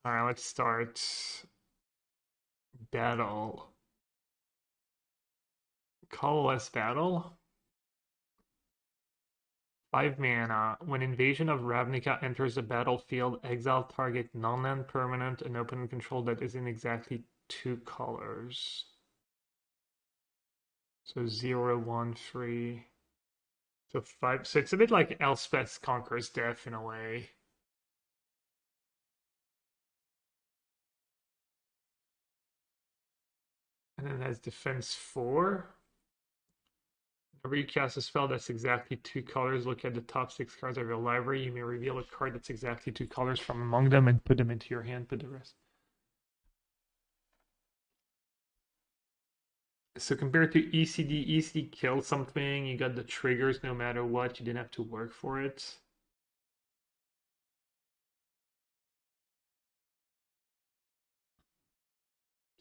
Alright, let's start battle. Colorless battle. 5 mana. When Invasion of Ravnica enters the battlefield, exile target non-land permanent and opponent control that is in exactly 2 colors. So 0, 1, 3. So 5. So it's a bit like Elspeth Conquers Death in a way. And then it has defense 4. Whenever you cast a spell that's exactly 2 colors, look at the top 6 cards of your library. You may reveal a card that's exactly 2 colors from among them and put them into your hand. Put the rest. So compared to ECD, ECD killed something. You got the triggers no matter what. You didn't have to work for it.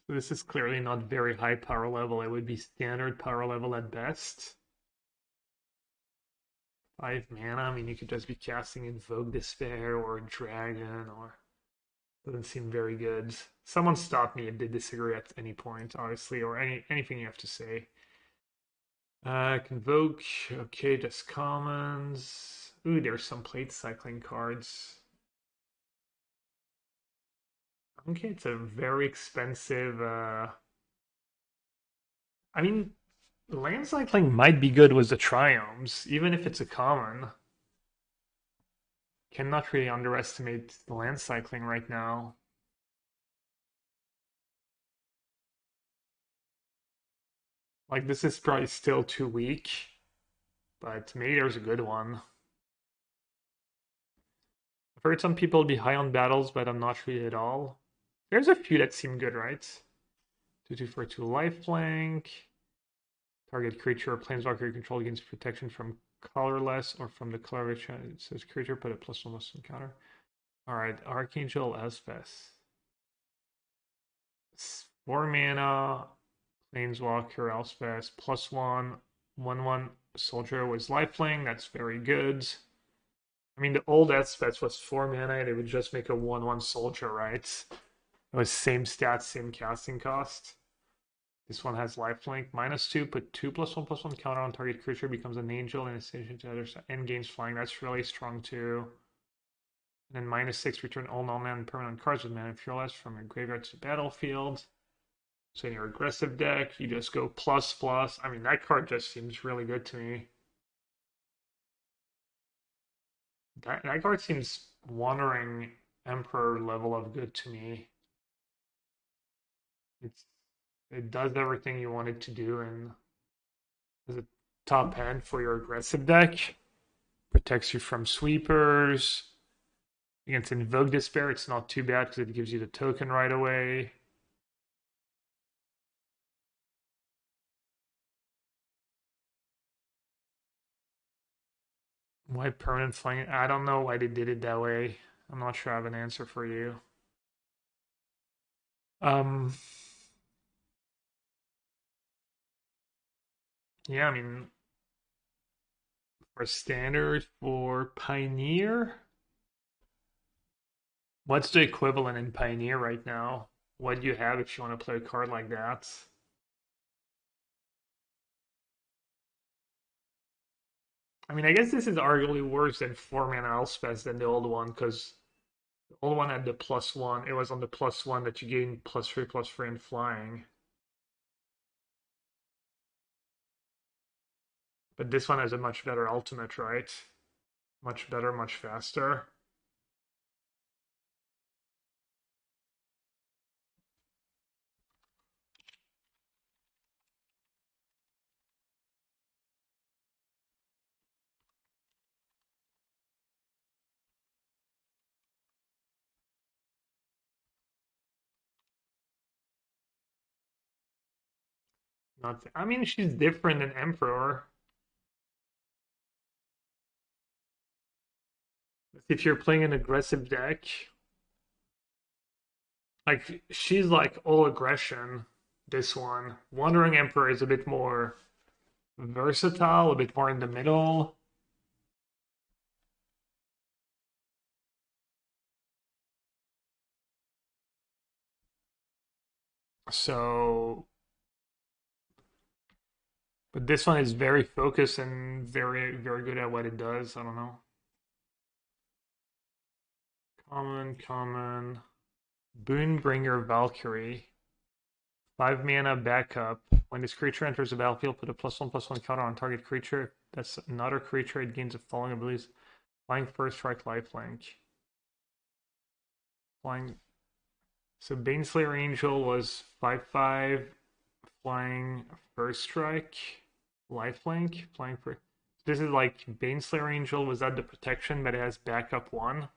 So this is clearly not very high power level. It would be standard power level at best. 5 mana. I mean, you could just be casting Invoke Despair or Dragon, or doesn't seem very good. Someone stop me if they disagree at any point, obviously, or anything you have to say. Convoke. Okay, just commons. Ooh, there's some plate cycling cards. Okay, it's a very expensive. I mean, land cycling might be good with the triomes, even if it's a common. Cannot really underestimate the land cycling right now. Like, this is probably still too weak, but maybe there's a good one. I've heard some people be high on battles, but I'm not really at all. There's a few that seem good, right? 2/2 for 2 lifelink. Target creature or planeswalker you control gains protection from colorless or from the color of it says creature, put a +1/+1 counter. Alright, Archangel Elspeth. 4 mana, planeswalker Elspeth, +1, 1/1 soldier was lifelink. That's very good. I mean, the old Elspeth was 4 mana and it would just make a 1/1 soldier, right? It was same stats, same casting cost. This one has lifelink. -2, put 2 +1/+1 counter on target creature, becomes an angel in addition to other side, and gains flying. That's really strong too. And then -6, return all non-land permanent cards with mana fearless from your graveyard to the battlefield. So in your aggressive deck, you just go ++. I mean, that card just seems really good to me. That card seems Wandering Emperor level of good to me. It does everything you want it to do, and as a top end for your aggressive deck. Protects you from sweepers. Against Invoke Despair, it's not too bad because it gives you the token right away. Why permanent flying? I don't know why they did it that way. I'm not sure I have an answer for you. Yeah, I mean, for standard for Pioneer, what's the equivalent in Pioneer right now? What do you have if you want to play a card like that? I mean, I guess this is arguably worse than 4 mana Elspeth than the old one, because the old one had the +1. It was on the +1 that you gained +3/+3 in flying. But this one has a much better ultimate, right? Much better, much faster. Not, I mean, she's different than Emperor. If you're playing an aggressive deck, like she's like all aggression. This one, Wandering Emperor is a bit more versatile, a bit more in the middle. So, but this one is very focused and very good at what it does. I don't know. Common. Boon-Bringer Valkyrie. 5 mana backup. When this creature enters the battlefield, put a +1/+1 counter on target creature. That's another creature. It gains the following abilities: Flying, First Strike, Lifelink. Flying. So Baneslayer Angel was 5/5, Flying, First Strike, Lifelink. Flying for. This is like Baneslayer Angel was at the protection, but it has backup 1.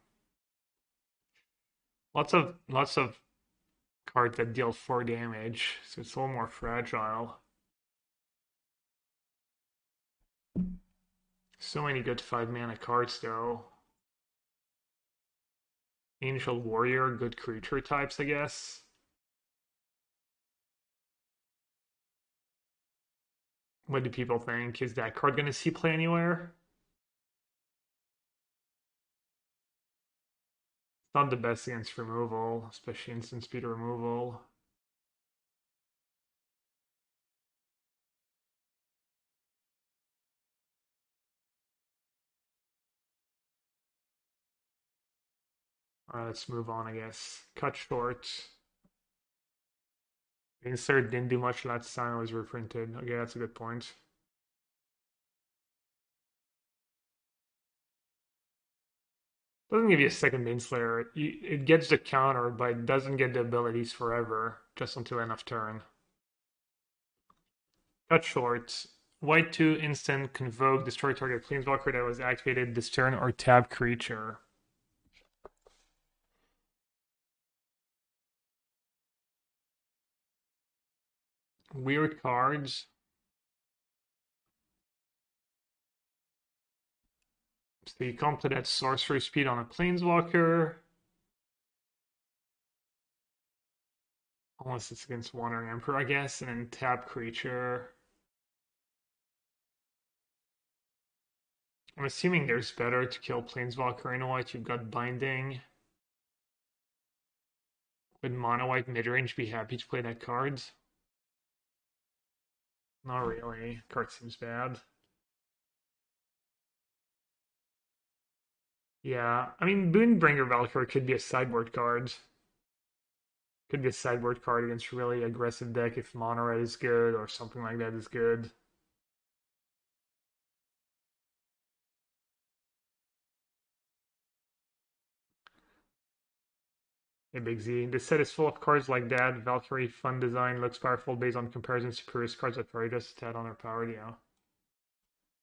Lots of cards that deal 4 damage, so it's a little more fragile. So many good 5 mana cards though. Angel Warrior, good creature types, I guess. What do people think? Is that card going to see play anywhere? It's not the best against removal, especially instant speed removal. Alright, let's move on, I guess. Cut short. Insert didn't do much last time it was reprinted. Okay, that's a good point. Doesn't give you a second Baneslayer. It gets the counter, but it doesn't get the abilities forever, just until end of turn. Cut short. White 2 instant convoke, destroy target planeswalker that was activated this turn or tap creature. Weird cards. So you can't play that sorcery speed on a planeswalker. Unless it's against Wandering Emperor, I guess, and then tap creature. I'm assuming there's better to kill Planeswalker in white. You've got Binding. Would Mono White midrange be happy to play that card? Not really. Card seems bad. Yeah, I mean, Boon-Bringer Valkyrie could be a sideboard card. Could be a sideboard card against really aggressive deck if Mono Red is good or something like that is good. Hey, Big Z. This set is full of cards like that. Valkyrie, fun design, looks powerful based on comparison to previous cards that are just a tad underpowered, yeah.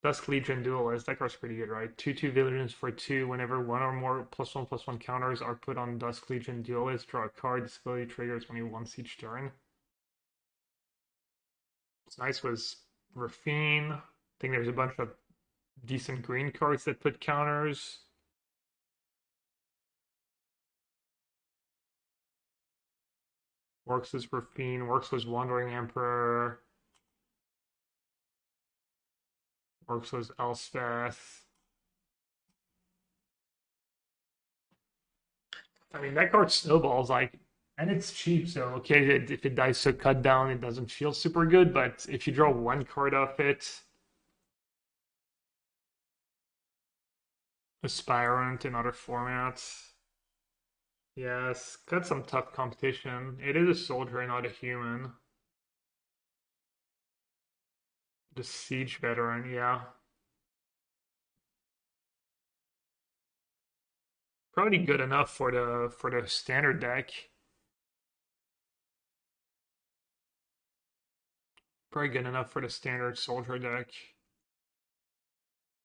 Dusk Legion Duelist, that card's pretty good, right? 2/2 Vigilance for 2. Whenever one or more +1/+1 counters are put on Dusk Legion Duelist, draw a card. This ability triggers only once each turn. What's nice was Rafine. I think there's a bunch of decent green cards that put counters. Works as Rafine, works was Wandering Emperor, works was Elspeth. I mean, that card snowballs like, and it's cheap, so okay, if it dies so cut down, it doesn't feel super good. But if you draw one card off it, Aspirant in other formats, yes, got some tough competition. It is a soldier and not a human. The siege veteran, yeah, probably good enough for the standard deck. Probably good enough for the standard soldier deck.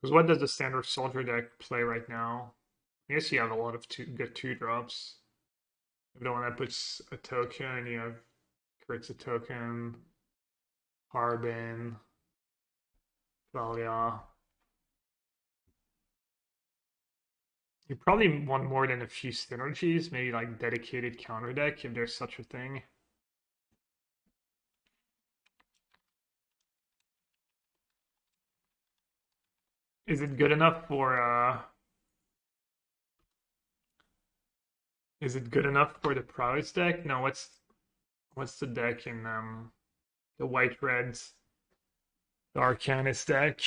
Because what does the standard soldier deck play right now? I guess you have a lot of good 2-drops. You have the one that puts a token, you have creates a token, Harbin, Thalia. You probably want more than a few synergies, maybe like dedicated counter deck if there's such a thing. Is it good enough for is it good enough for the prowess deck? No, What's the deck in the white reds? The Arcanist deck.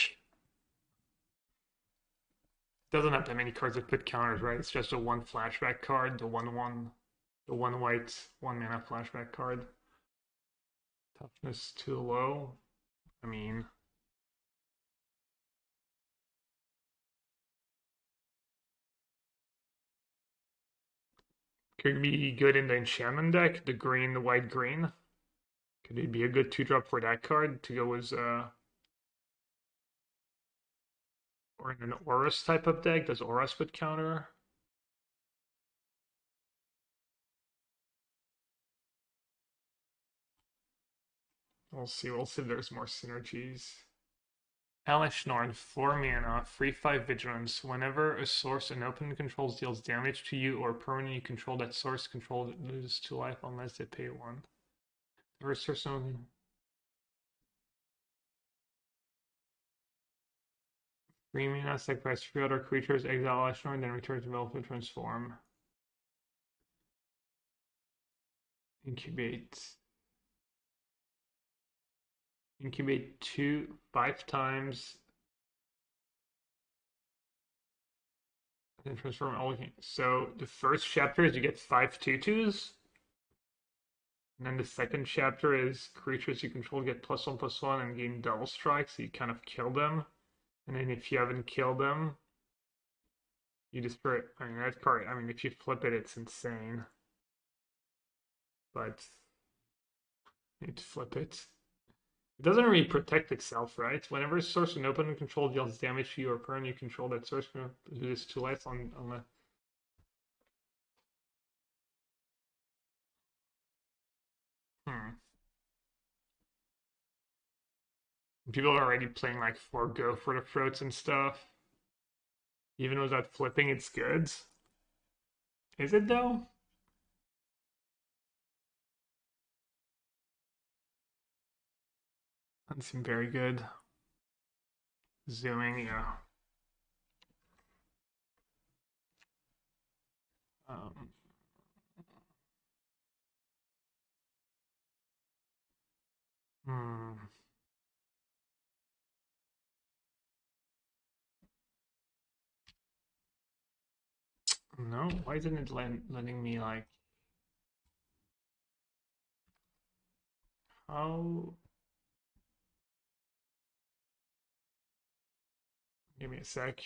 Doesn't have that many cards that put counters, right? It's just a one flashback card, the 1/1, the one white, 1 mana flashback card. Toughness too low. I mean, could be good in the enchantment deck, the green, the white green. Could it be a good 2-drop for that card to go as or in an Aurus type of deck? Does Aurus put counter? We'll see if there's more synergies. Elesh Norn, 4 mana, free 5 vigilance. Whenever a source an opponent controls deals damage to you or permanent you control, that source controlled loses 2 life unless they pay 1. Or something. 3 mana, sacrifice 3 other creatures, exile Elesh Norn, then return to Velvet Transform. Incubate 5 times. Then transform all. So the first chapter is you get 5 2/2s. And then the second chapter is creatures you control get +1/+1 and gain double strike, so you kind of kill them. And then if you haven't killed them, you destroy it. I mean, that card, I mean, if you flip it, it's insane. But you need to flip it. It doesn't really protect itself, right? Whenever a source an opponent control deals damage to you or permanent you control, that source loses 2 life on the. People are already playing like 4 go for the throats and stuff. Even without flipping, it's good. Is it though? Doesn't seem very good. Zooming, yeah. Hmm. No, why isn't it letting me like? How? Give me a sec.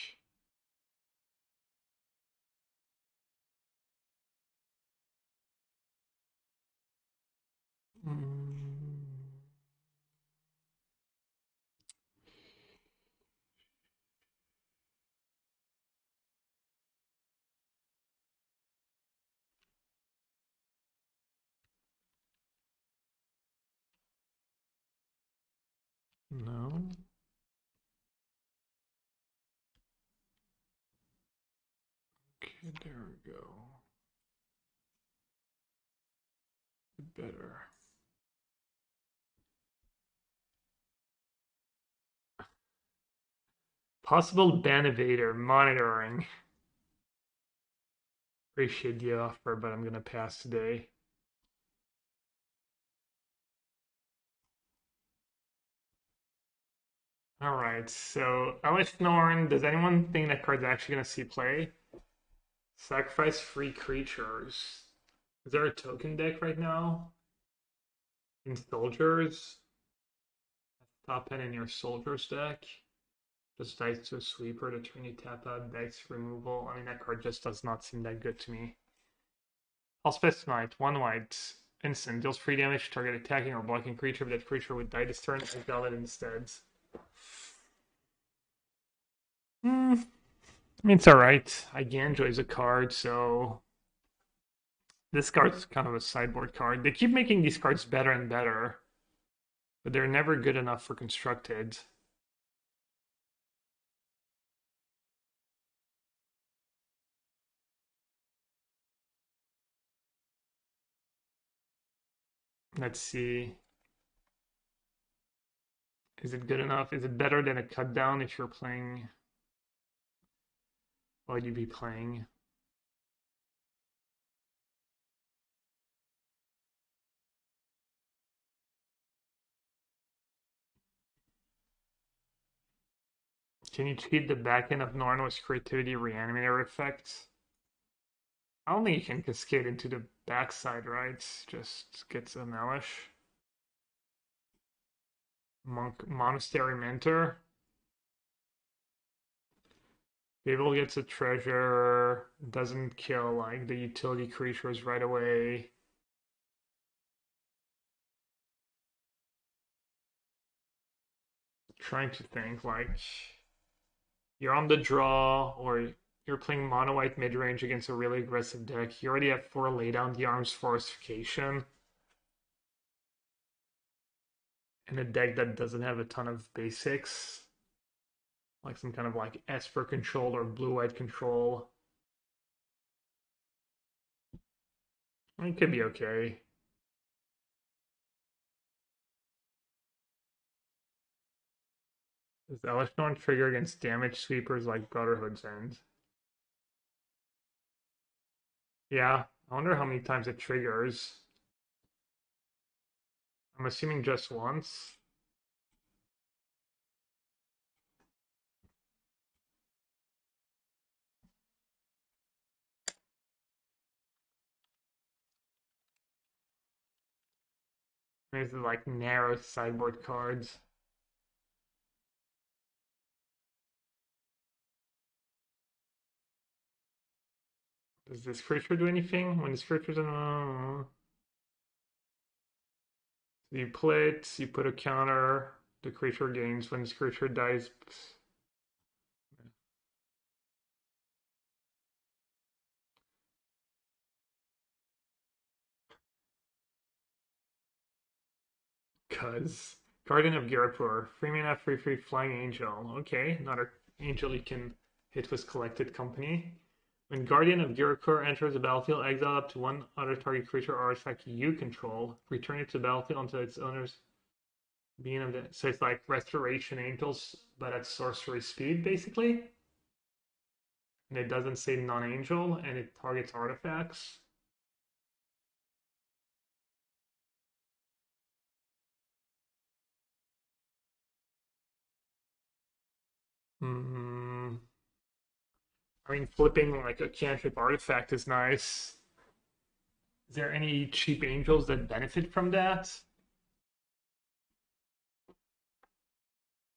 No. Okay, there we go. Better. Possible ban evader monitoring. Appreciate the offer, but I'm gonna pass today. Alright, so Elesh Norn, does anyone think that card's actually gonna see play? Sacrifice 3 creatures. Is there a token deck right now? In soldiers? Top 10 in your soldiers deck. Just dice to a sweeper to turn you tap out, dice removal. I mean, that card just does not seem that good to me. Elspeth Smite, 1 white. Instant, deals 3 damage to target attacking or blocking creature, but that creature would die this turn, exile it instead. I mean, it's alright. Again, enjoys a card, so this card's kind of a sideboard card. They keep making these cards better and better, but they're never good enough for constructed. Let's see. Is it good enough? Is it better than a cut down if you're playing? What would you be playing? Can you cheat the back end of Norn with creativity reanimator effects? I don't think you can cascade into the backside, right? Just gets an Elesh. Monastery Mentor. Gabriel gets a treasure, doesn't kill like the utility creatures right away. Trying to think like you're on the draw or you're playing mono white mid range against a really aggressive deck. You already have 4 lay down the arms fortification. In a deck that doesn't have a ton of basics. Like some kind of like Esper control or blue-white control. It could be okay. Does Elesh Norn trigger against damage sweepers like Brotherhood's End? Yeah, I wonder how many times it triggers. I'm assuming just once. These are like narrow sideboard cards. Does this creature do anything? When this creature's in... So you play it, you put a counter, the creature gains. When this creature dies... Cuz. Guardian of Ghirapur. 3-mana, 3/3 Flying Angel. Okay, another angel you can hit with Collected Company. When Guardian of Ghirapur enters the battlefield, exile up to one other target creature or artifact you control. Return it to the battlefield until its owner's being of the... So it's like Restoration Angels, but at sorcery speed, basically. And it doesn't say non-angel, and it targets artifacts. Hmm. I mean, flipping like a cantrip artifact is nice. Is there any cheap angels that benefit from that?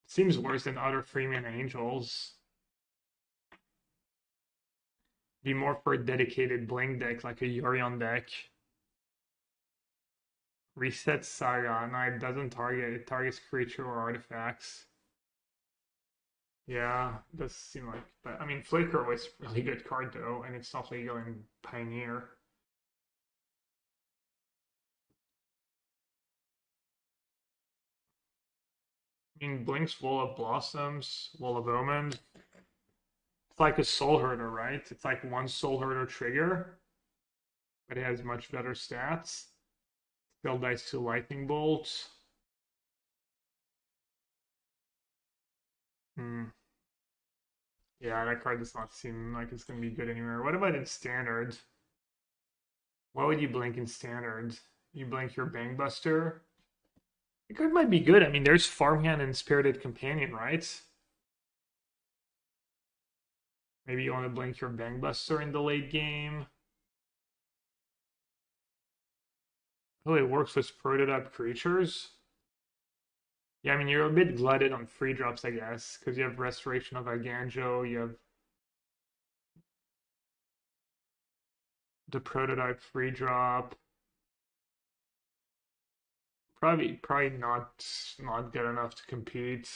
Seems worse than other freeman angels. Be more for a dedicated bling deck, like a Yorion deck. Reset Saga. No, it doesn't target. It targets creature or artifacts. Yeah, does seem like. But I mean, Flicker was a really good card though, and it's not legal in Pioneer. I mean, Blink's Wall of Blossoms, Wall of Omens. It's like a Soul Herder, right? It's like one Soul Herder trigger, but it has much better stats. Still dice 2 Lightning Bolts. Hmm. Yeah, that card does not seem like it's going to be good anywhere. What about in Standard? What would you blink in Standard? You blink your Bangbuster? The card might be good. I mean, there's Farmhand and Spirited Companion, right? Maybe you want to blink your Bangbuster in the late game. Oh, it works with prototype creatures. Yeah, I mean, you're a bit glutted on free drops, I guess, because you have Restoration of Arganjo, you have the prototype free drop. Probably not good enough to compete.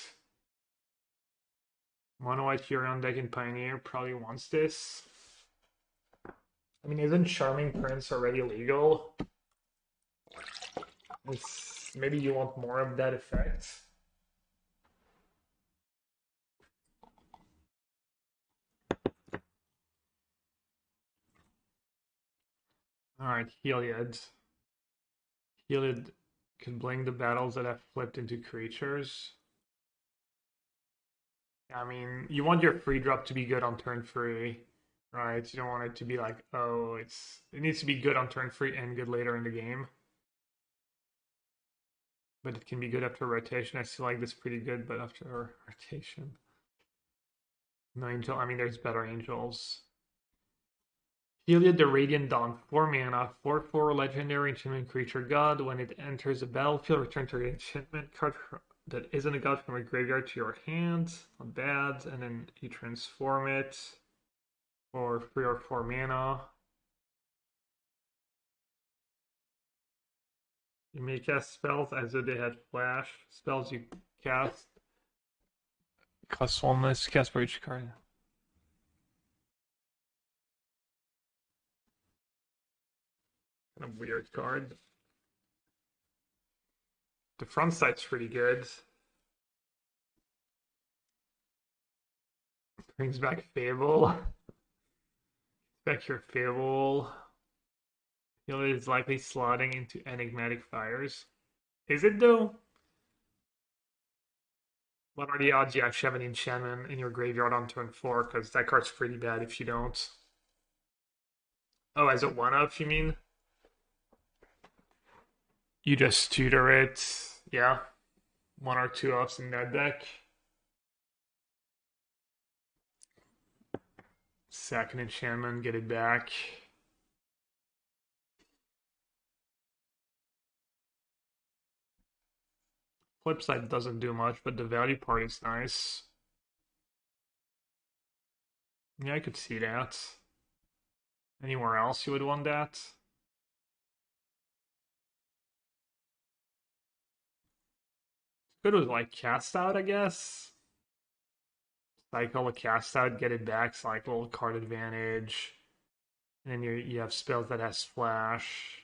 Mono White Huron deck in Pioneer probably wants this. I mean, isn't Charming Prince already legal? Maybe you want more of that effect. Alright, Heliod. Heliod can blink the battles that have flipped into creatures. I mean, you want your free drop to be good on turn 3, right? You don't want it to be like, oh, it needs to be good on turn 3 and good later in the game. But it can be good after rotation. I still like this pretty good, but after rotation. No angel. I mean, there's better angels. Heliod the Radiant Dawn, 4 mana, 4/4 legendary enchantment creature god. When it enters the battlefield, return to the enchantment card that isn't a god from a graveyard to your hand. Not bad. And then you transform it for 3 or 4 mana. You may cast spells as though they had flash. Spells you cast cost 1 less cast for each card. Kind of weird card. The front side's pretty good. Brings back Fable. Back your Fable. Heliod is likely slotting into Enigmatic Fires. Is it though? What are the odds you actually have an enchantment in your graveyard on turn 4? Because that card's pretty bad if you don't. Oh, as a 1-up, you mean? You just tutor it. Yeah. 1 or 2 ups in that deck. Sack an enchantment, get it back. Flip side doesn't do much, but the value part is nice. Yeah, I could see that. Anywhere else you would want that? Good with like cast out, I guess. Cycle a cast out, get it back, cycle, card advantage. And then you have spells that has flash.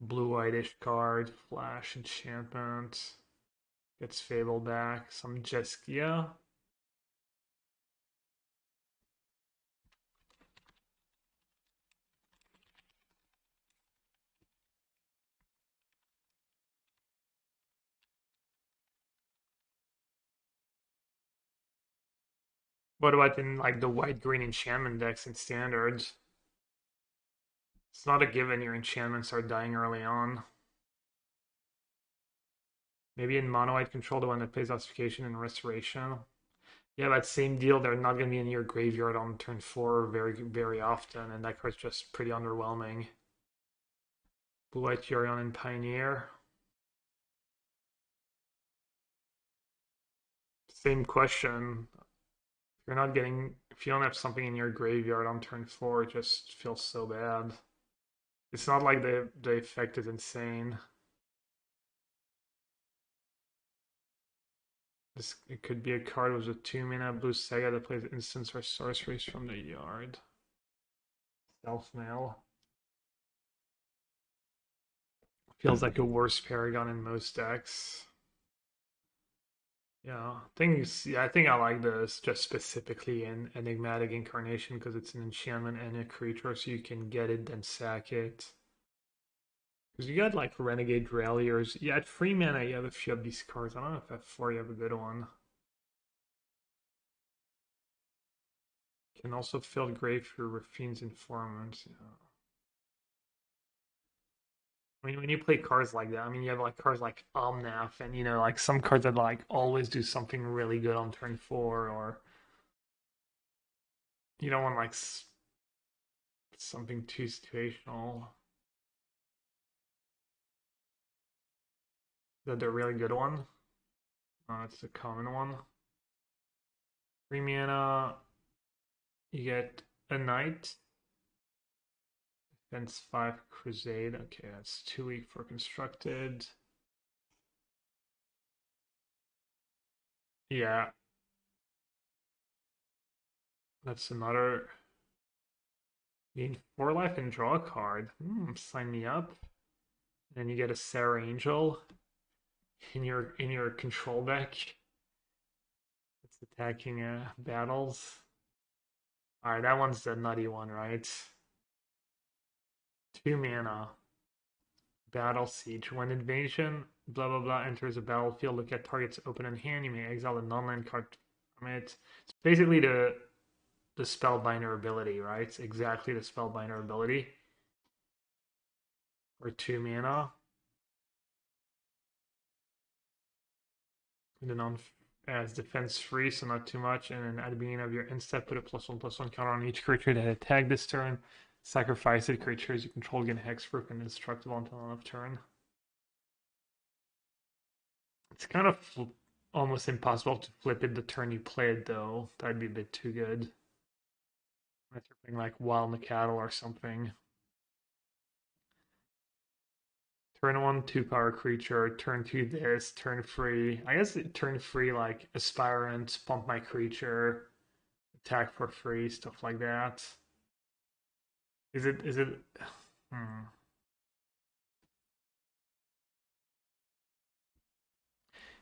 Blue-whitish card, flash enchantment. Gets Fable back, some Jeskia. What about in like the white-green enchantment decks in standards? It's not a given your enchantments are dying early on. Maybe in mono white control, the one that plays Ossification and Restoration. Yeah, that same deal, they're not going to be in your graveyard on turn 4 very often, and that card's just pretty underwhelming. Blue-white Yorion and Pioneer. Same question. If you don't have something in your graveyard on turn 4, it just feels so bad. It's not like the effect is insane. It could be a card with a 2-mana blue Saga that plays instants or sorceries from the yard. Self-mail. Feels like a worse Paragon in most decks. Yeah, I think I like this just specifically in Enigmatic Incarnation because it's an enchantment and a creature, so you can get it then sack it. Because you got like Renegade Railiers. Yeah, at 3 mana you have a few of these cards. I don't know if at 4 you have a good one. Can also fill the grave through Raffine's Informant. Yeah. I mean, when you play cards like that, I mean, you have like cards like Omnath, and like some cards that like always do something really good on turn 4, or you don't want like something too situational. Is that the really good one? It's the common one. 3 mana, you get a Knight. Defense 5 Crusade. Okay, that's too weak for constructed. Yeah. That's another. Gain 4 life and draw a card. Sign me up. And then you get a Seraph Angel in your control deck. It's attacking battles. Alright, that one's the nutty one, right? 2 mana. Battle Siege. When invasion, blah blah blah, enters a battlefield, look at target's open hand. You may exile a non-land card from it. It's basically the Spellbinder ability, right? It's exactly the Spellbinder ability. For 2 mana. And as defense free, so not too much. And then at the beginning of your end step, put a +1/+1 counter on each creature that attacked this turn. Sacrifice it. Creatures you control get hexproof and indestructible until end of turn. It's kind of almost impossible to flip it the turn you play it, though. That'd be a bit too good. Unless you're playing like Wild Macattle or something. Turn 1, 2-power creature. Turn 2 this. Turn 3. I guess turn 3 like Aspirant, pump my creature, attack for free, stuff like that. Is it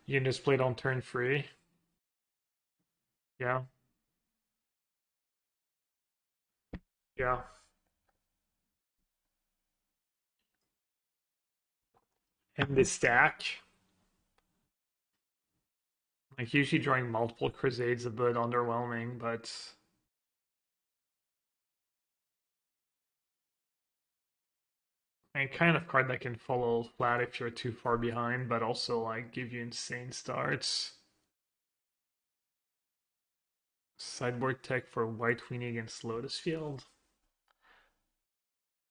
You can just play it on turn 3? Yeah. Yeah. And the stack. Like usually drawing multiple Crusades a bit underwhelming, but and kind of card that can follow flat if you're too far behind, but also like give you insane starts. Sideboard tech for White Weenie against Lotus Field.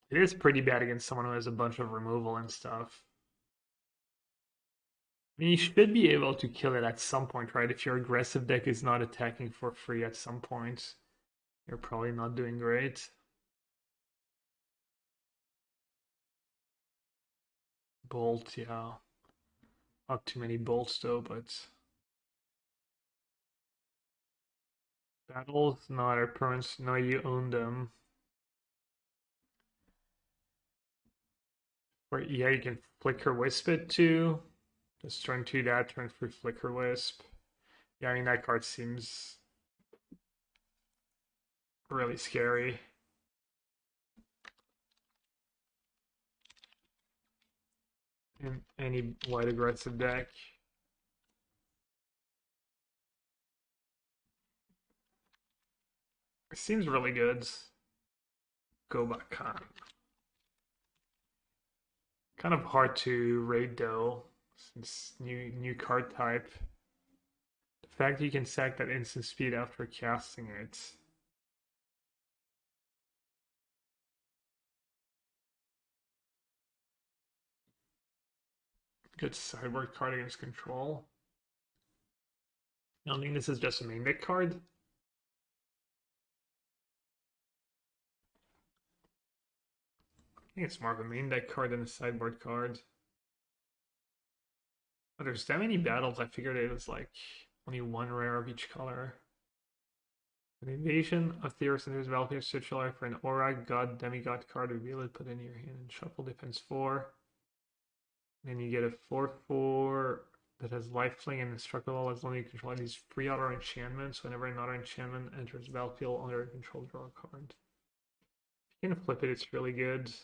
It is pretty bad against someone who has a bunch of removal and stuff. I mean, you should be able to kill it at some point, right? If your aggressive deck is not attacking for free at some point, you're probably not doing great. Bolt, yeah. Not too many bolts though, but battles, no other permanents, no, you own them. Or yeah, you can Flicker Wisp it too. Just turn 2 that, turn 3 Flicker Wisp. Yeah, I mean that card seems really scary. In any white aggressive deck. It seems really good. Gobakhan. Kind of hard to raid though, since new card type. The fact you can sack that instant speed after casting it. Good sideboard card against control. I don't think this is just a main deck card. I think it's more of a main deck card than a sideboard card. But there's that many battles, I figured it was like only one rare of each color. An invasion of Theros enters battlefield, search your life for an aura, god, demigod card, reveal it, put it in your hand, and shuffle, defense 4. Then you get a 4/4 that has lifelink and indestructible as long as you control these free auto enchantments. Whenever another enchantment enters the battlefield under your control, draw a card. If you can flip it, it's really good.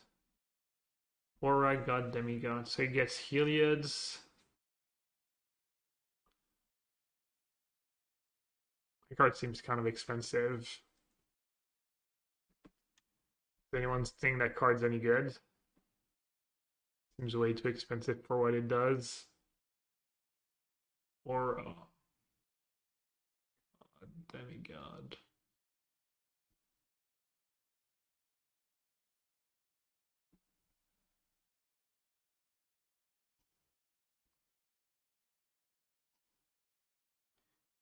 Aura, god, demigod. So he gets Heliod's. The card seems kind of expensive. Does anyone think that card's any good? Seems way too expensive for what it does. Or demigod.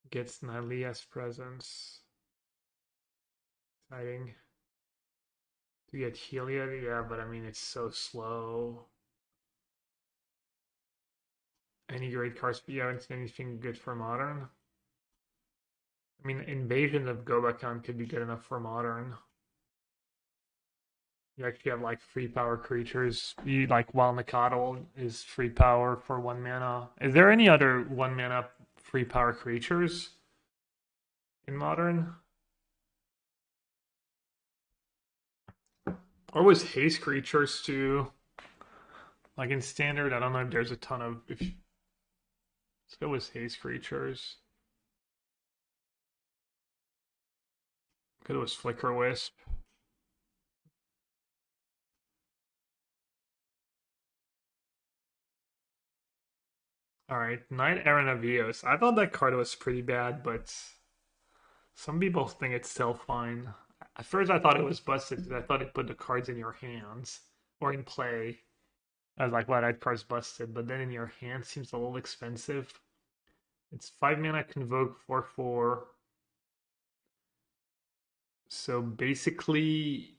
Gets Nalia's presence. Exciting. To get Heliod, yeah, but I mean it's so slow. Any great cards, but you haven't seen anything good for modern? I mean, Invasion of Gobakhan could be good enough for modern. You actually have like 3-power creatures. You like Wild Macattle is 3 power for 1 mana. Is there any other 1 mana 3-power creatures in modern? Or was haste creatures too? Like in standard, I don't know if there's a ton of. Let's go with haste creatures. Could it was Flicker Wisp. Alright, Knight-Errant of Eos. I thought that card was pretty bad, but some people think it's still fine. At first I thought it was busted because I thought it put the cards in your hands or in play. I was like, wow, that card's busted, but then in your hand seems a little expensive. It's 5 mana, Convoke 4/4. So basically,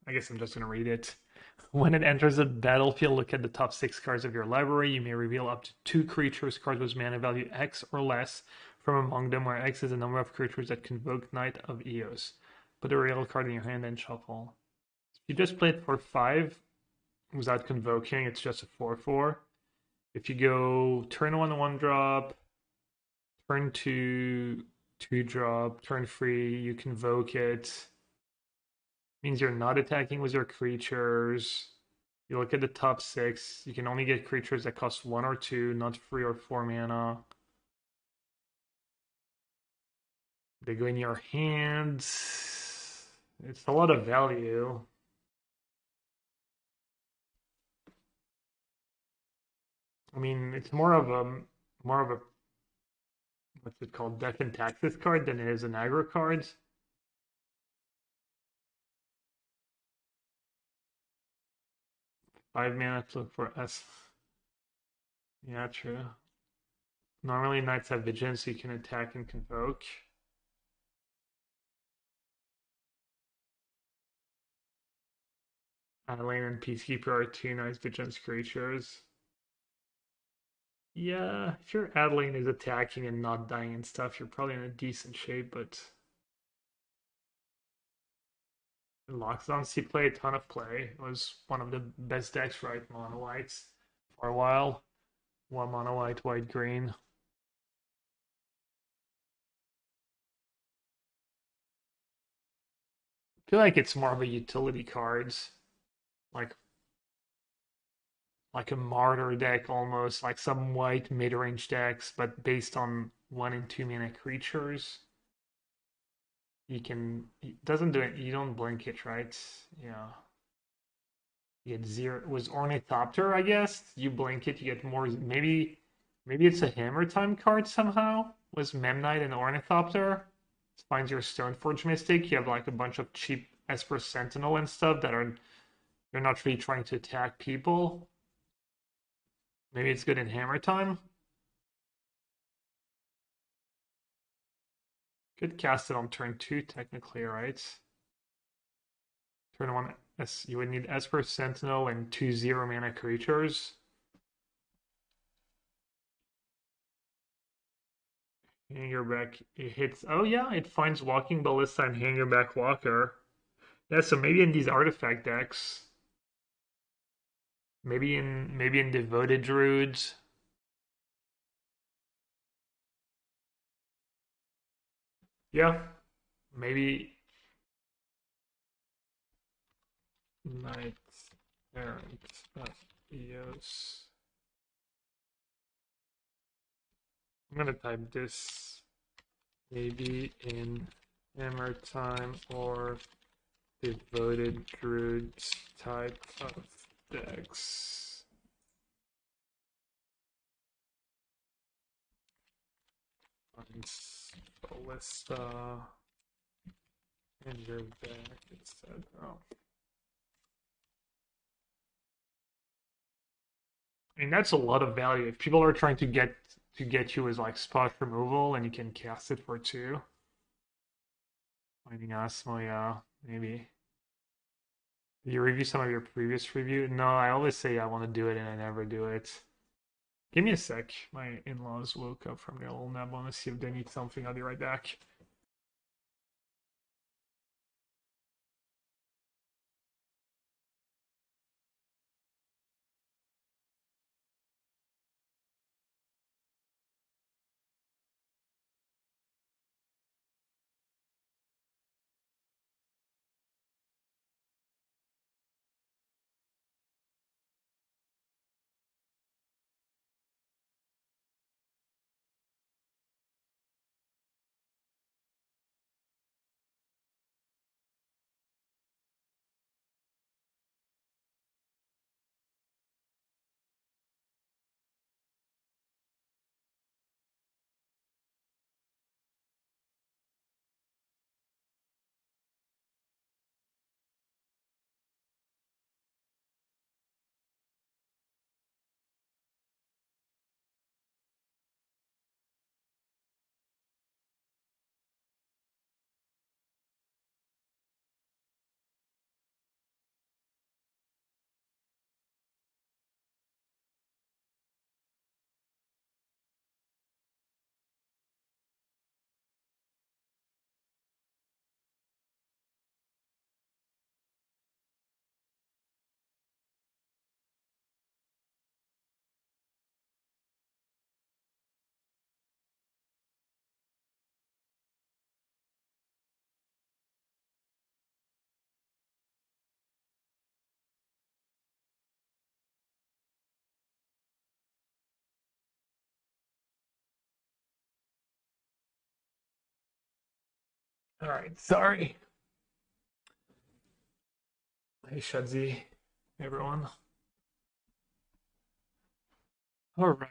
I guess I'm just gonna read it. When it enters the battlefield, look at the top 6 cards of your library. You may reveal up to 2 creatures, cards with mana value X or less, from among them, where X is the number of creatures that convoke Knight of Eos. Put a real card in your hand and shuffle. If you just play it for 5 without convoking, it's just a 4/4. If you go turn 1 1-drop, turn 2 2-drop, turn 3, you convoke it. Means you're not attacking with your creatures. You look at the top 6. You can only get creatures that cost 1 or 2, not 3 or 4 mana. They go in your hands. It's a lot of value. I mean, it's more of a what's it called, death and taxes card than it is an aggro card. Five mana to look for S. Yeah, true. Normally knights have vigilance, so you can attack and convoke. Adelaine and Peacekeeper are 2 nice vigilance creatures. Yeah, if your Adelaine is attacking and not dying and stuff, you're probably in a decent shape, but Lockdowns, he played a ton of play. It was one of the best decks, right? Mono whites for a while. One mono white, white, green. I feel like it's more of a utility cards, like a martyr deck almost, like some white mid-range decks, but based on 1 and 2 mana creatures. You can, it doesn't do it, you don't blink it, right? Yeah. You get 0, it was Ornithopter, I guess. You blink it, you get more, maybe it's a Hammer Time card somehow. Was Memnite and Ornithopter? Finds your Stoneforge Mystic. You have like a bunch of cheap Esper Sentinel and stuff that are, you're not really trying to attack people. Maybe it's good in Hammer Time. Could cast it on turn 2, technically, right? Turn 1, you would need Esper Sentinel and 2 0 mana creatures. Hangerback, it hits. Oh, yeah, it finds Walking Ballista and Hangerback Walker. Yeah, so maybe in these artifact decks. Maybe in Devoted Druids. Yeah, maybe Knight-Errant of Eos. I'm gonna type this maybe in Hammer Time or Devoted Druids type of decks. Finds Ballista and you're back instead. Oh. I mean, that's a lot of value. If people are trying to get you as like spot removal and you can cast it for 2. Finding Osmo, yeah, maybe. Did you review some of your previous review? No, I always say I want to do it and I never do it. Give me a sec. My in-laws woke up from their little nap. I want to see if they need something. I'll be right back. All right, sorry. Hey, Shudzy, everyone. All right.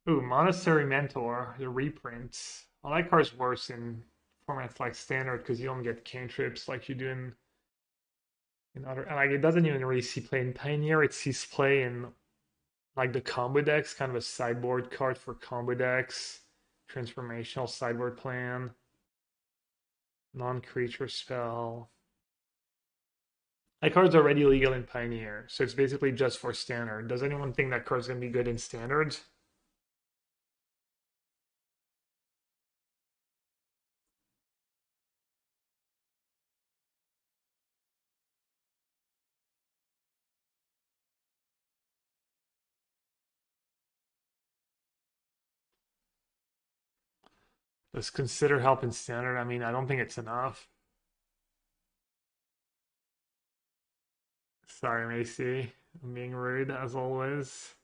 Ooh, Monastery Mentor, the reprint. I like card's worse in formats like Standard because you don't get cantrips like you do in other. And like it doesn't even really see play in Pioneer. It sees play in like the combo decks, kind of a sideboard card for combo decks. Transformational sideboard plan. Non-creature spell. That card's already legal in Pioneer, so it's basically just for Standard. Does anyone think that card's gonna be good in Standard? Let's consider help in Standard. I mean, I don't think it's enough. Sorry, Macy. I'm being rude as always.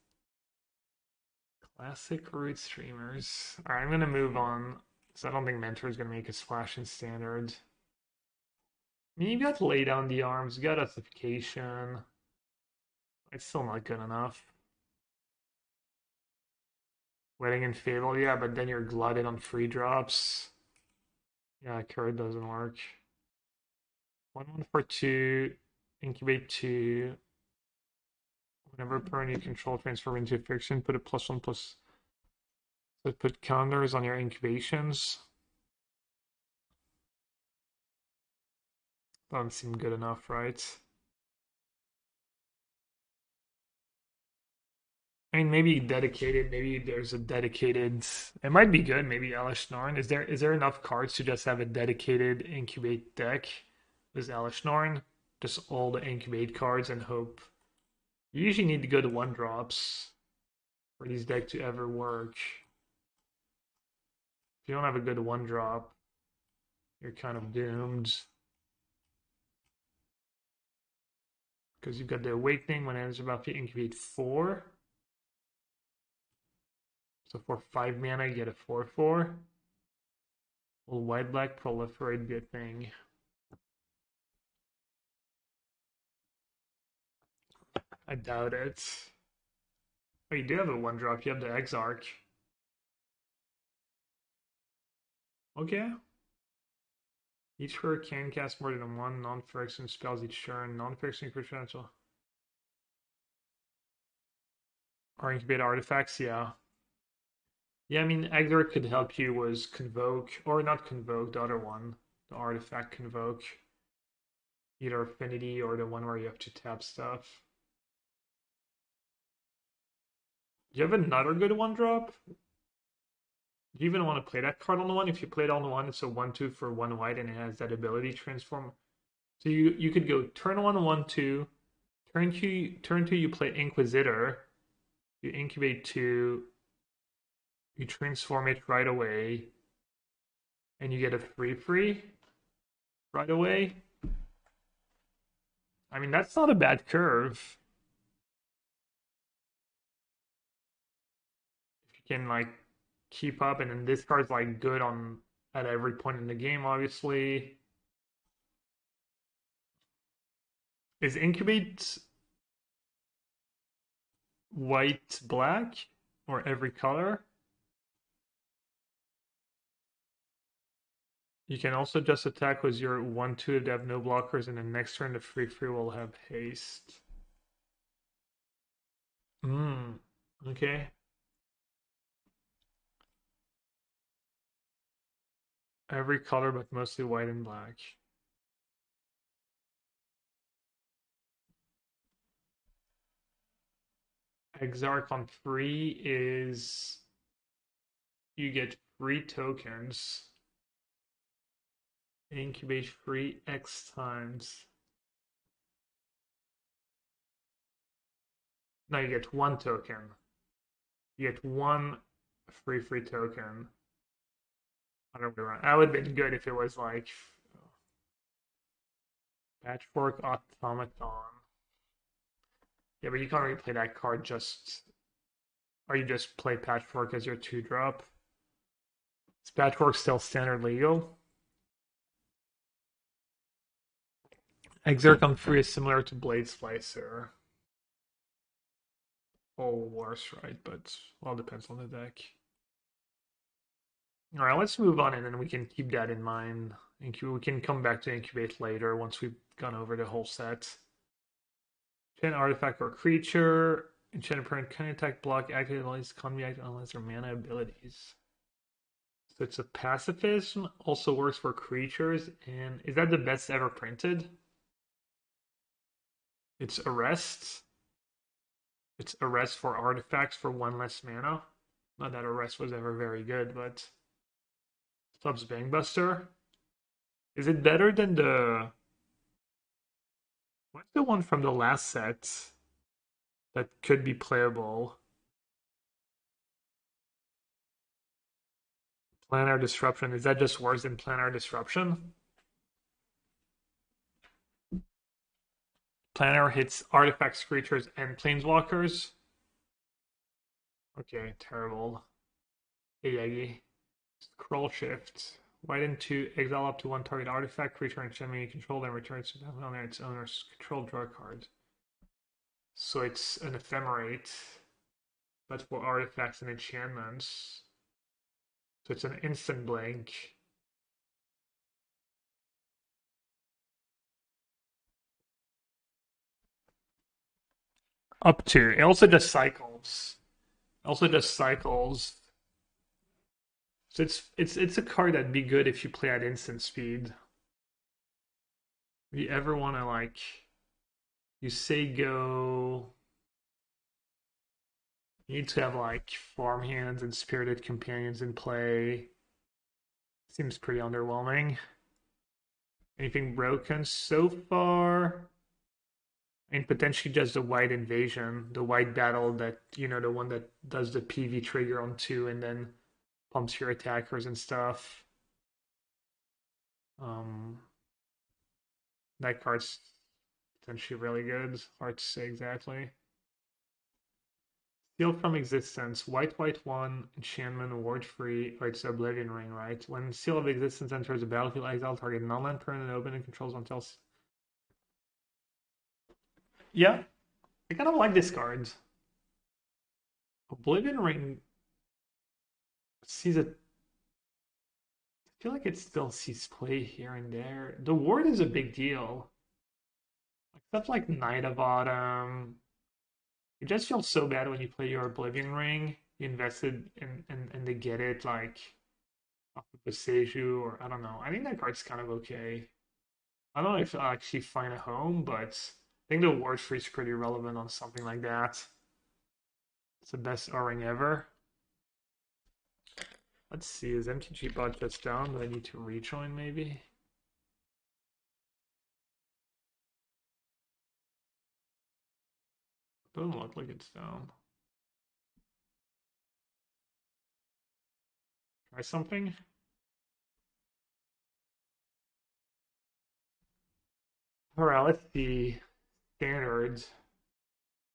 Classic root streamers. Alright, I'm gonna move on. So I don't think Mentor is gonna make a splash in Standard. I mean, you got to lay down the arms, you got Ossification. It's still not good enough. Wedding and Fable, yeah, but then you're glutted on free drops. Yeah, card doesn't work. 1/1 for 2, incubate 2. Whenever permanent you control transfer into fiction, put a +1/+. So put counters on your incubations. Doesn't seem good enough, right? I mean, maybe dedicated. Maybe there's a dedicated. It might be good. Maybe Elesh Norn. Is there enough cards to just have a dedicated incubate deck? Is Elesh Norn just all the incubate cards and hope? You usually need to go to 1-drops for these decks to ever work. If you don't have a good 1-drop, you're kind of doomed. Because you've got the Awakening when it's about to incubate 4. So for 5 mana, you get a 4/4. Will white-black proliferate be a thing? I doubt it. Oh, you do have a 1-drop. You have the Exarch. Okay. Each player can cast more than one non-Phyrexian spells each turn. Non-Phyrexian potential. Or incubate artifacts, yeah. Yeah, I mean, Exarch could help you was Convoke, or not Convoke, the other one. The artifact Convoke. Either Affinity or the one where you have to tap stuff. Do you have another good 1-drop? Do you even want to play that card on the one? If you play it on the one, it's a 1/2 for 1 white and it has that ability transform. So you could go turn 1, 1/2. Turn 2 you play Inquisitor. You incubate 2. You transform it right away. And you get a 3/3 right away. I mean, that's not a bad curve. If you can like keep up, and then this card's like good on at every point in the game, obviously. Is incubate white, black, or every color? You can also just attack with your 1/2 to have no blockers, and the next turn the 3/3 will have haste. Okay. Every color, but mostly white and black. Exarch on 3 is you get free tokens. Incubate free X times. No, you get 1 token. You get 1 free token. I don't know. That would have been good if it was like Patchwork Automaton. Yeah, but you can't really play that card just. Or you just play Patchwork as your 2-drop. Is Patchwork still standard legal? Exarch on 3 is similar to Blade Slicer. Or worse, right? But, well, depends on the deck. Alright, let's move on and then we can keep that in mind. We can come back to Incubate later once we've gone over the whole set. Enchant artifact or creature. Enchant opponent can attack, block, activate, unless unless their mana abilities. So it's a pacifism, also works for creatures, and is that the best ever printed? It's arrest. It's arrest for artifacts for 1 less mana. Not that arrest was ever very good, but subs Bangbuster. Is it better than the... What's the one from the last set that could be playable? Planar Disruption. Is that just worse than Planar Disruption? Planar hits artifacts, creatures, and planeswalkers. Okay, terrible. Hey, Yagi. Scrollshift. White into exile up to 1 target artifact, creature, and enchantment you control, then returns to on its owner's control, draw a card. So it's an ephemerate, but for artifacts and enchantments. So it's an instant blank. Up to. It also does cycles. So it's a card that'd be good if you play at instant speed. If you ever want to, like, you say go, you need to have like farmhands and spirited companions in play. Seems pretty underwhelming. Anything broken so far? I mean, potentially just the white invasion, the white battle that, you know, the one that does the PV trigger on 2 and then pumps your attackers and stuff. That card's potentially really good. Hard to say exactly. Steal from Existence. White, 1, enchantment, ward free. Oh, it's Oblivion Ring, right? When Seal of Existence enters the battlefield, exile target non-land permanent open and controls one else. Yeah, I kind of like this card. Oblivion Ring sees it. I feel like it still sees play here and there. The ward is a big deal. Stuff like Knight of Autumn. It just feels so bad when you play your Oblivion Ring. You invested in to get it like off of the Seju, or I don't know. I think that card's kind of okay. I don't know if I'll actually find a home, but I think the ward free is pretty relevant on something like that. It's the best O-ring ever. Let's see, is MTG bot just down? Do I need to rejoin maybe? Doesn't look like it's down. Try something. Alright, let's see. Standards.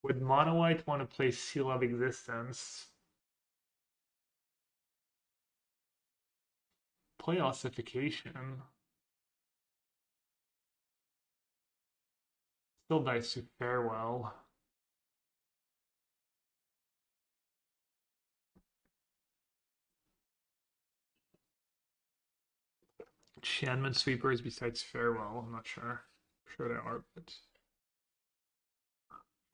Would Mono White want to play Seal of Existence? Play Ossification. Still dice to Farewell. Enchantment Sweepers besides Farewell, I'm not sure. I'm sure there are, but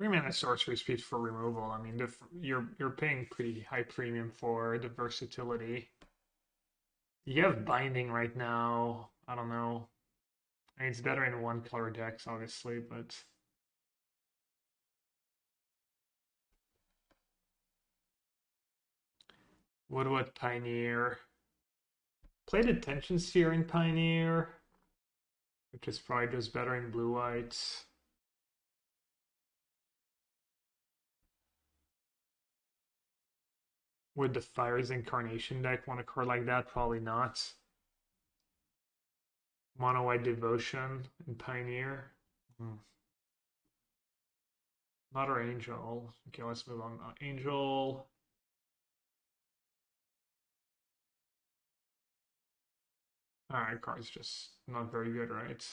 3-mana sorcery speed for removal. I mean, you're paying pretty high premium for the versatility. You have binding right now. I don't know. I mean, it's better in 1-color decks, obviously, but Woodwood Pioneer. Played Attention Sphere in Pioneer, which is probably just better in blue-white. Would the Fire's Incarnation deck want a card like that? Probably not. Mono White Devotion in Pioneer. Another Angel. Okay, let's move on. Angel. Alright, card's just not very good, right?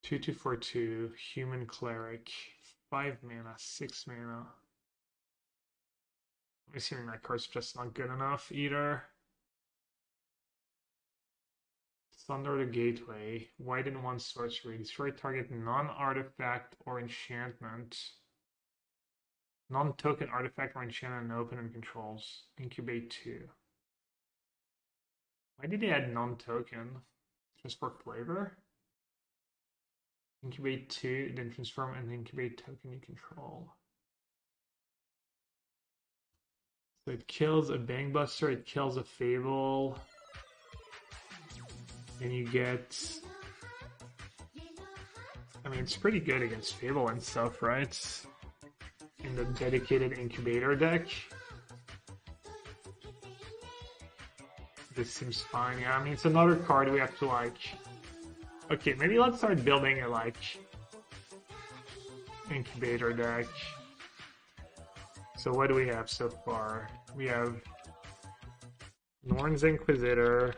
2/2/4/2 human cleric, 5 mana, 6 mana. I'm assuming that card's just not good enough either. Sunder the Gateway, white and 1 sorcery. Destroy target non-artifact or enchantment. Non-token artifact or enchantment and open and controls. Incubate 2. Why did they add non-token? Just for flavor? Incubate 2, then transform and incubate token you control. So it kills a Bangbuster, it kills a Fable. And you get... I mean, it's pretty good against Fable and stuff, right? In the dedicated incubator deck. This seems fine. Yeah, I mean, it's another card we have to, like... Okay, maybe let's start building a, like... incubator deck. So what do we have so far? We have... Norn's Inquisitor...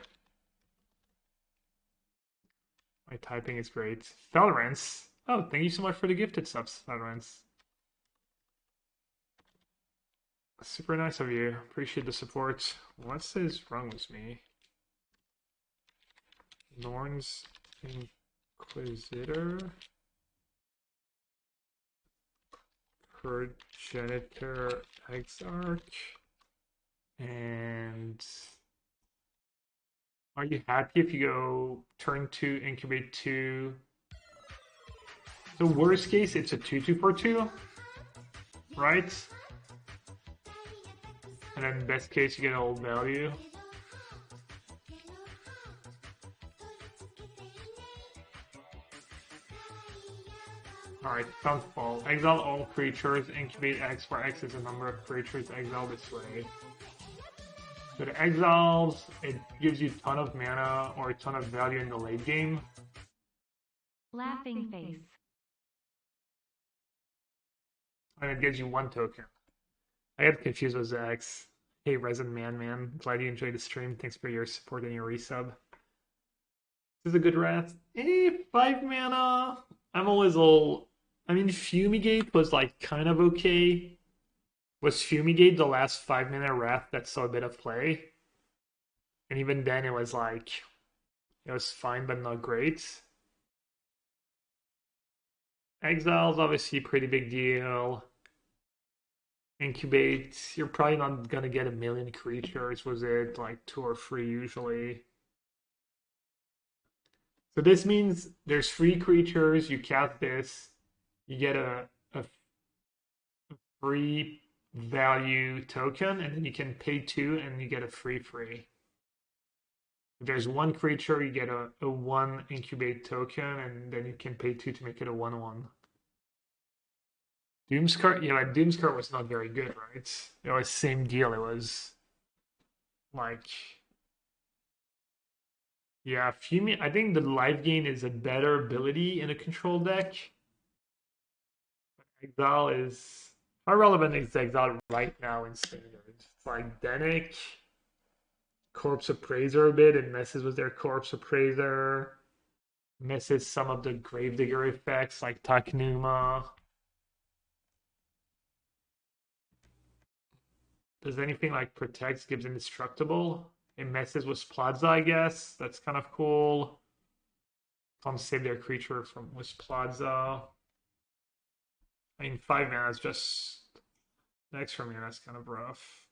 My typing is great. Felrance. Oh, thank you so much for the gifted subs, Felrance. Super nice of you. Appreciate the support. What is wrong with me? Norn's Inquisitor. Progenitor Exarch. And... Are you happy if you go turn 2, incubate 2? The worst case, it's a 2/2/4/2, right? And then best case, you get old value. Alright, Sunfall. Exile all creatures, incubate X, where X is the number of creatures exiled this way. So the exiles, it gives you a ton of mana or a ton of value in the late game. Laughing face. And it gives you 1 token. I get confused with the X. Hey, Resin Man. Glad you enjoyed the stream. Thanks for your support and your resub. This is a good rat. Hey, 5 mana. I'm always all... I mean, Fumigate was like kind of okay. Was Fumigate the last 5 mana wrath that saw a bit of play? And even then it was like, it was fine but not great. Exile's obviously a pretty big deal. Incubate, you're probably not gonna get a million creatures, was it? Like 2 or 3 usually. So this means there's 3 creatures, you cast this, you get a free value token, and then you can pay 2 and you get a free. If there's 1 creature, you get a 1 incubate token, and then you can pay 2 to make it a 1/1. Doomskart, yeah, Doomskart was not very good, right? It was same deal. It was like, yeah, I think the life gain is a better ability in a control deck. Exile is... How relevant is Exile right now in Standard? It's like Denick, Corpse Appraiser a bit, it messes with their Corpse Appraiser, misses some of the Gravedigger effects like Taknuma. Does anything like protects, gives indestructible? It messes with Plaza, I guess. That's kind of cool. Can't save their creature from with Plaza. I mean, 5 mana is just... The extra mana is kind of rough.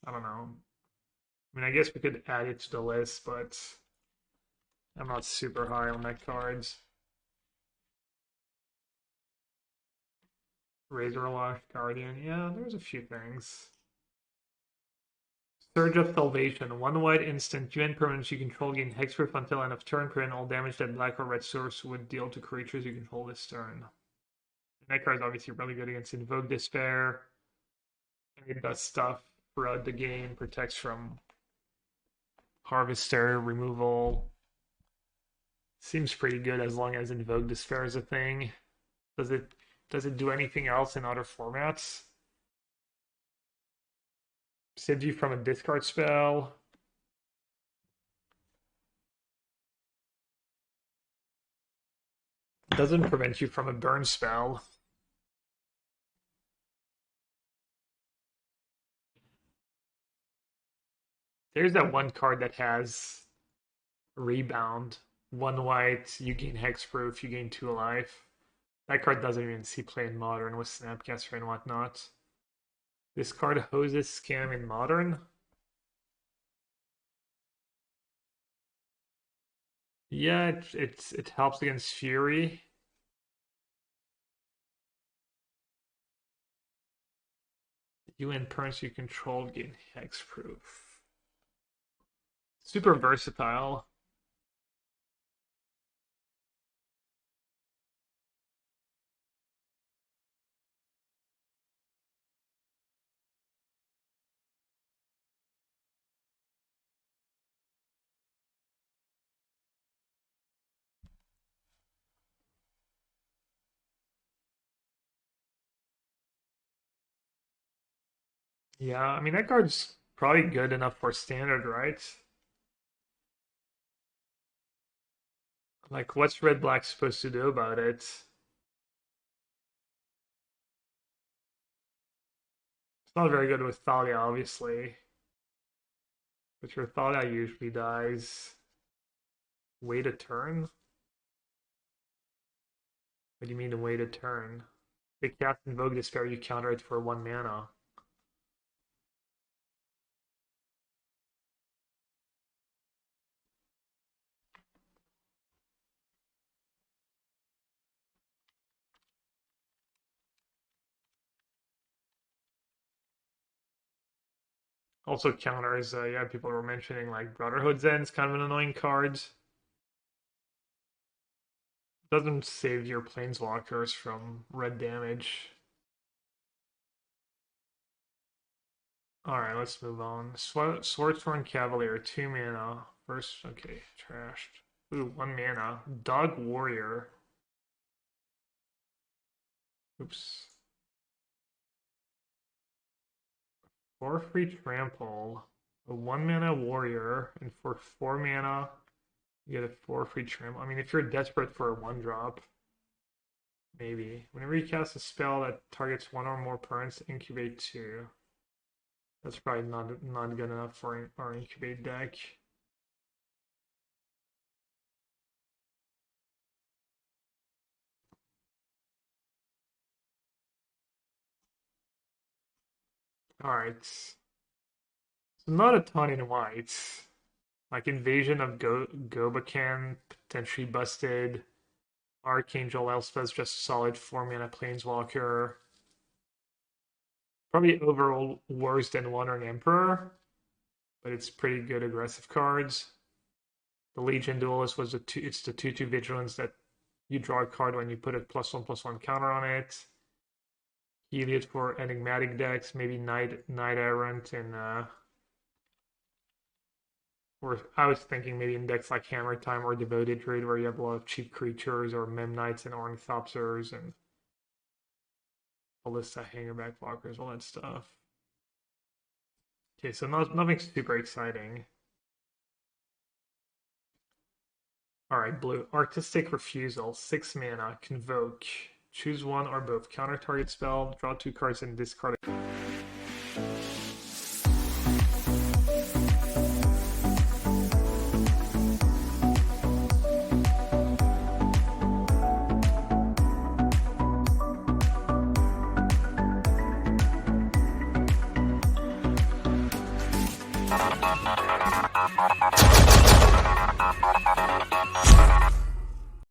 I don't know. I mean, I guess we could add it to the list, but I'm not super high on that cards. Razorlock, Guardian. Yeah, there's a few things. Surge of Salvation. 1 white instant. You and permanents you control gain hexproof until end of turn. Prevent all damage that black or red source would deal to creatures you control this turn. That card is obviously really good against Invoke Despair. And it does stuff throughout the game. Protects from Harvester, removal. Seems pretty good as long as Invoke Despair is a thing. Does it do anything else in other formats? Saves you from a discard spell. doesn't prevent you from a burn spell. There's that one card that has Rebound. 1 white, you gain Hexproof, you gain 2 life. That card doesn't even see play in Modern with Snapcaster and whatnot. This card hoses Scam in Modern. Yeah, it helps against Fury. You and permanents you control gain Hexproof. Super versatile. Yeah, I mean that card's probably good enough for standard, right? Like, what's red black supposed to do about it? It's not very good with Thalia, obviously. But your Thalia usually dies. Wait a turn? What do you mean to wait a turn? They cast Invoke Despair, you counter it for 1 mana. Also counters, yeah, people were mentioning like Brotherhood's End's kind of an annoying card. Doesn't save your planeswalkers from red damage. Alright, let's move on. Swordsworn Cavalier, 2 mana. First, okay, trashed. Ooh, 1 mana. Dog Warrior. Oops. 4 free trample. A 1 mana warrior, and for 4 mana, you get a 4 free trample. I mean, if you're desperate for a 1-drop, maybe. Whenever you cast a spell that targets 1 or more permanents, incubate 2. That's probably not good enough for our incubate deck. Alright. So not a ton in white. Like Invasion of Gobakhan, potentially busted. Archangel Elspeth, just solid 4 mana planeswalker. Probably overall worse than Wandering Emperor, but it's pretty good aggressive cards. The Legion Duelist was it's the 2/2 Vigilance that you draw a card when you put a +1/+1 counter on it. Heliod for enigmatic decks, maybe Knight-Errant and or I was thinking maybe in decks like Hammer Time or Devoted Druid where you have a lot of cheap creatures or Memnites and Ornithopters and Ballista, Hangerback Walkers, all that stuff. Okay, so nothing super exciting. Alright, blue. Artistic Refusal, 6 mana, Convoke. Choose one or both. Counter target spell, draw 2 cards and discard it.